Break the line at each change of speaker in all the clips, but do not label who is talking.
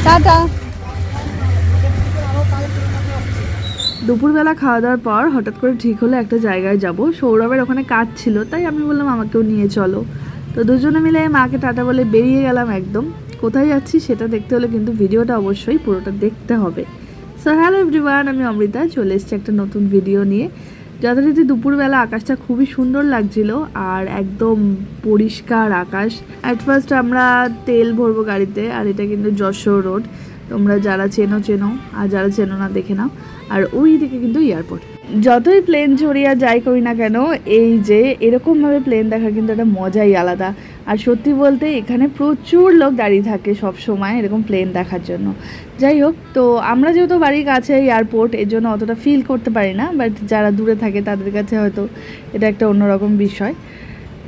Tata.
দুপুরবেলা খাওয়া দাওয়ার পর হঠাৎ করে ঠিক হলো একটা জায়গায় যাব। সৌরভের ওখানে কাজ ছিল, তাই আমি বললাম আমাকেও নিয়ে চলো। তো দুজনে মিলে মাকে টাটা বলে বেরিয়ে গেলাম একদম। কোথায় যাচ্ছি সেটা দেখতে হলে কিন্তু ভিডিওটা অবশ্যই পুরোটা দেখতে হবে। সো হ্যালো এভরিওয়ান, আমি অমৃতা চলে এসেছি একটা নতুন ভিডিও নিয়ে। যথারীতি দুপুরবেলা আকাশটা খুবই সুন্দর লাগছিল আর একদম পরিষ্কার আকাশ। অ্যাট ফার্স্ট আমরা তেল ভরবো গাড়িতে, আর এটা কিন্তু যশোর রোড। তোমরা যারা চেনো চেনো, আর যারা চেনো না দেখে নাও। আর ওই দিকে কিন্তু এয়ারপোর্ট। যতই প্লেন ঝরিয়া যাই করি না কেন, এই যে এরকমভাবে প্লেন দেখার কিন্তু একটা মজাই আলাদা। আর সত্যি বলতে এখানে প্রচুর লোক দাঁড়িয়ে থাকে সব সময় এরকম প্লেন দেখার জন্য। যাই হোক, তো আমরা যেহেতু বাড়ির কাছে এয়ারপোর্ট, এর জন্য অতটা ফিল করতে পারি না, বাট যারা দূরে থাকে তাদের কাছে হয়তো এটা একটা অন্যরকম বিষয়।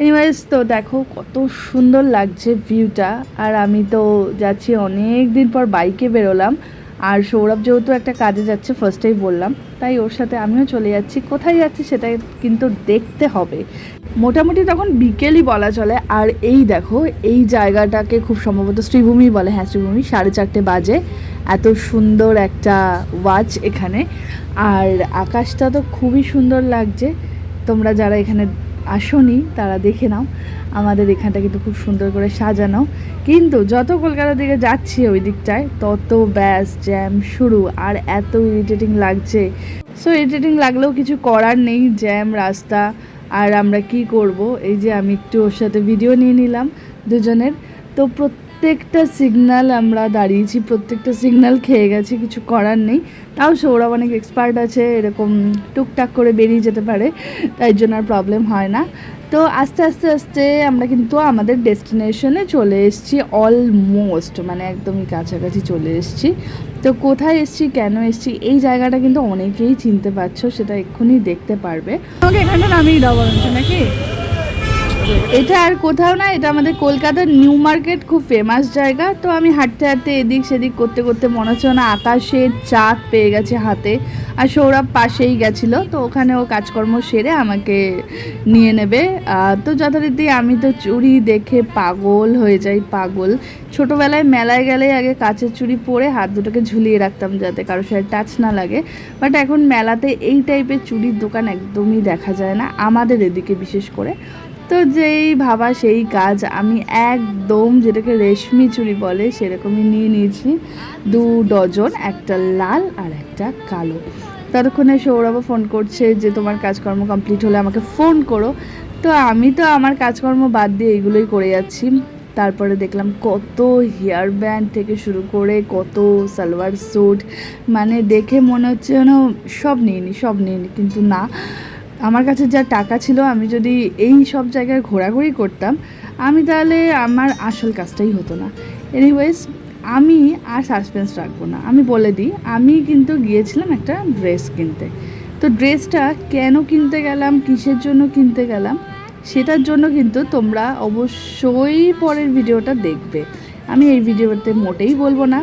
এনিওয়েজ, তো দেখো কত সুন্দর লাগছে ভিউটা। আর আমি তো যাচ্ছি অনেক দিন পর, বাইকে বেরোলাম। আর সৌরভ যেহেতু একটা কাজে যাচ্ছে, ফার্স্টেই বললাম, তাই ওর সাথে আমিও চলে যাচ্ছি। কোথায় যাচ্ছি সেটা কিন্তু দেখতে হবে। মোটামুটি তখন বিকেলই বলা চলে। আর এই দেখো, এই জায়গাটাকে খুব সম্ভবত শ্রীভূমি বলে। হ্যাঁ, শ্রীভূমি। 4:30 বাজে। এত সুন্দর একটা ওয়াচ এখানে। আর আকাশটা তো খুবই সুন্দর লাগছে। তোমরা যারা এখানে আসোনি তারা দেখে নাও, আমাদের এখানটা কিন্তু খুব সুন্দর করে সাজানো। কিন্তু যত কলকাতার দিকে যাচ্ছি ওই দিকটায়, তত ব্যাস জ্যাম শুরু। আর এত ইরিটেটিং লাগছে। সো ইরিটেটিং লাগলেও কিছু করার নেই, জ্যাম রাস্তা। আর আমরা কি করব, এই যে আমি একটু ওর সাথে ভিডিও নিয়ে নিলাম দুজনের। তো প্রত্যেকটা সিগন্যাল আমরা দাঁড়িয়েছি, প্রত্যেকটা সিগন্যাল খেয়ে গেছি, কিছু করার নেই। তাও সৌরভ অনেক এক্সপার্ট আছে, এরকম টুকটাক করে বেরিয়ে যেতে পারে, তাই জন্য আর প্রবলেম হয় না। তো আস্তে আস্তে আস্তে আমরা কিন্তু আমাদের ডেস্টিনেশনে চলে এসেছি, অলমোস্ট মানে একদমই কাছাকাছি চলে এসেছি। তো কোথায় এসেছি, কেন এসেছি, এই জায়গাটা কিন্তু অনেকেই চিনতে পারছো, সেটা এক্ষুনি দেখতে পারবে।
তোমাকে এখানে নামিয়ে দাও বরঞ্চ, নাকি?
এটা আর কোথাও না, এটা আমাদের কলকাতার নিউ মার্কেট, খুব ফেমাস জায়গা। তো আমি হাঁটতে হাঁটতে এদিক সেদিক করতে করতে মনে হচ্ছে না আকাশের চাঁদ পেয়ে গেছে হাতে। আর সৌরভ পাশেই গেছিলো, তো ওখানে ও কাজকর্ম সেরে আমাকে নিয়ে নেবে। তো যথারীতি আমি তো চুড়ি দেখে পাগল হয়ে যাই, পাগল। ছোটোবেলায় মেলায় গেলে আগে কাচের চুড়ি পরে হাত দুটোকে ঝুলিয়ে রাখতাম যাতে কারোর সাথে টাচ না লাগে। বাট এখন মেলাতে এই টাইপের চুড়ির দোকান একদমই দেখা যায় না, আমাদের এদিকে বিশেষ করে। তো যেই ভাবা সেই কাজ, আমি একদম যেটাকে রেশমি চুড়ি বলে সেরকমই নিয়ে নিয়েছি 2 ডজন, একটা লাল আর একটা কালো। ততক্ষণে সৌরভও ফোন করছে যে তোমার কাজকর্ম কমপ্লিট হলে আমাকে ফোন করো। তো আমি তো আমার কাজকর্ম বাদ দিয়ে এগুলোই করে যাচ্ছি। তারপরে দেখলাম কত হেয়ার ব্যান্ড থেকে শুরু করে কত সালোয়ার স্যুট, মানে দেখে মনে হচ্ছে যেন সব নিয়ে নিই, কিন্তু না, আমার কাছে যা টাকা ছিল, আমি যদি এই সব জায়গায় ঘোরাঘুরি করতাম, আমি তাহলে আমার আসল কাজটাই হতো না। এনিওয়েজ, আমি আর সাসপেন্স রাখবো না, আমি বলে দিই, আমি কিন্তু গিয়েছিলাম একটা ড্রেস কিনতে। তো ড্রেসটা কেন কিনতে গেলাম, কিসের জন্য কিনতে গেলাম, সেটার জন্য কিন্তু তোমরা অবশ্যই পরের ভিডিওটা দেখবে। আমি এই ভিডিওতে মোটেই বলবো না,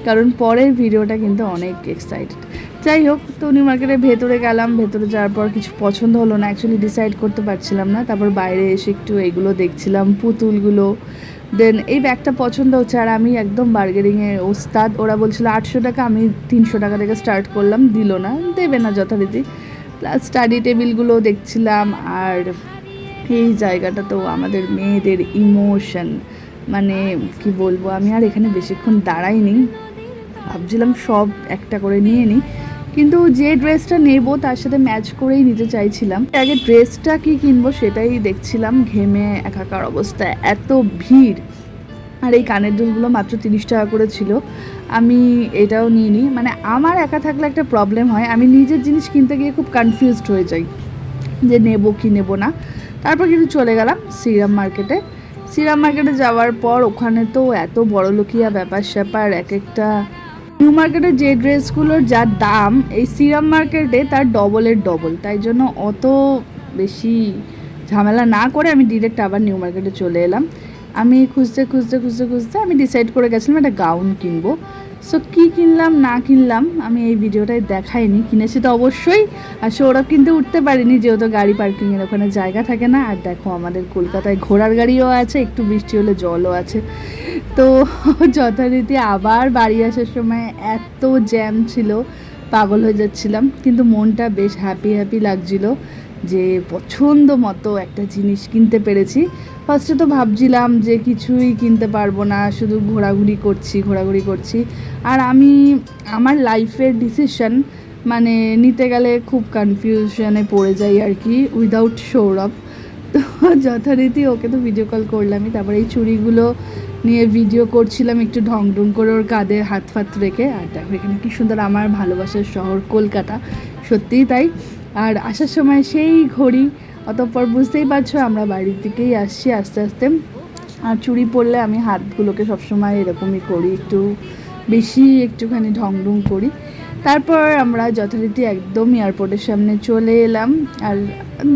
কারণ পরের ভিডিওটা কিন্তু অনেক এক্সাইটেড। যাই হোক, তো নিউ মার্কেটের ভেতরে গেলাম। ভেতরে যাওয়ার পর কিছু পছন্দ হলো না, অ্যাকচুয়ালি ডিসাইড করতে পারছিলাম না। তারপর বাইরে এসে একটু এইগুলো দেখছিলাম, পুতুলগুলো। দেন এই ব্যাগটা পছন্দ হচ্ছে, আর আমি একদম বার্গেনিংয়ে ওস্তাদ। ওরা বলছিল 800 টাকা, আমি 300 টাকা থেকে স্টার্ট করলাম, দিল না, দেবে না যথারীতি। প্লাস স্টাডি টেবিলগুলো দেখছিলাম। আর এই জায়গাটা তো আমাদের মেয়েদের ইমোশন, মানে কি বলবো, আমি আর এখানে বেশিক্ষণ দাঁড়াইনি, ভাবছিলাম সব একটা করে নিয়ে নিই। কিন্তু যে ড্রেসটা নেব তার সাথে ম্যাচ করেই নিতে চাইছিলাম। আগে ড্রেসটা কি কিনবো সেটাই দেখছিলাম, ঘেমে একাকার অবস্থা, এত ভিড়। আর এই কানের দুলগুলো মাত্র 30 টাকা করে ছিল, আমি এটাও নিয়ে নিই। মানে আমার একা থাকলে একটা প্রবলেম হয়, আমি নিজের জিনিস কিনতে গিয়ে খুব কনফিউজড হয়ে যাই যে নেব কি নেব না। তারপর কিন্তু চলে গেলাম সিরাম মার্কেটে। সিরাম মার্কেটে যাওয়ার পর ওখানে তো এত বড় লোকিয়া ব্যাপার স্যাপার, এক একটা নিউ মার্কেটে যে ড্রেসগুলোর যা দাম, এই সিরাম মার্কেটে তার ডবলের ডবল। তাই জন্য অত বেশি ঝামেলা না করে আমি ডিরেক্ট আবার নিউ মার্কেটে চলে এলাম। আমি খুঁজতে খুঁজতে খুঁজতে খুঁজতে আমি ডিসাইড করে গেছিলাম একটা গাউন কিনবো। সো কী কিনলাম না কিনলাম আমি এই ভিডিওটায় দেখাইনি, কিনেছি তো অবশ্যই। আর সৌরভ কিন্তু উঠতে পারিনি, যেহেতু গাড়ি পার্কিংয়ের ওখানে জায়গা থাকে না। আর দেখো, আমাদের কলকাতায় ঘোড়ার গাড়িও আছে, একটু বৃষ্টি হলে জলও আছে। তো যথারীতি আবার বাড়ি আসার সময় এত জ্যাম ছিল, পাগল হয়ে যাচ্ছিলাম, কিন্তু মনটা বেশ হ্যাপি হ্যাপি লাগছিল যে পছন্দ মতো একটা জিনিস কিনতে পেরেছি। ফার্স্টে তো ভাবছিলাম যে কিছুই কিনতে পারবো না, শুধু ঘোরাঘুরি করছি। আর আমি আমার লাইফের ডিসিশন মানে নিতে গেলে খুব কনফিউশনে পড়ে যাই আর কি, উইদাউট সৌরভ। তো যথারীতি ওকে তো ভিডিও কল করলামই, তারপরে এই চুড়িগুলো নিয়ে ভিডিও করছিলাম একটু ঢং ঢং করে ওর কাঁধে হাত ফাত রেখে। আর দেখো এখানে কি সুন্দর আমার ভালোবাসার শহর কলকাতা, সত্যিই তাই। আর আসার সময় সেই ঘড়ি, অতঃপর বুঝতেই পারছো আমরা বাড়ির দিকেই আসছি আস্তে আস্তে। আর চুড়ি পরলে আমি হাতগুলোকে সবসময় এরকমই করি, একটুখানি ঢং ঢং করি। তারপর আমরা যথারীতি একদম এয়ারপোর্টের সামনে চলে এলাম। আর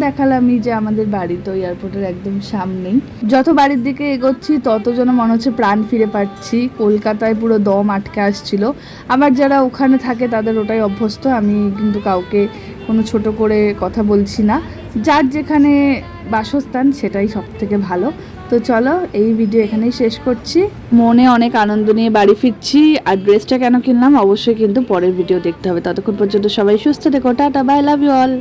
দেখালামই যে আমাদের বাড়ি তো এয়ারপোর্টের একদম সামনেই। যত বাড়ির দিকে এগোচ্ছি তত যেন মনে হচ্ছে প্রাণ ফিরে পাচ্ছি, কলকাতায় পুরো দম আটকে আসছিল। আবার যারা ওখানে থাকে তাদের ওটাই অভ্যস্ত, আমি কিন্তু কাউকে কোনো ছোট করে কথা বলছি না, যার যেখানে বাসস্থান সেটাই সব থেকে ভালো। তো চলো এই ভিডিও এখানেই শেষ করছি। মনে অনেক আনন্দ নিয়ে বাড়ি ফিরছি। আর ড্রেসটা কেন কিনলাম অবশ্যই কিন্তু পরের ভিডিও দেখতে হবে। ততক্ষণ পর্যন্ত সবাই সুস্থ থেকো, tata, bye, love you all.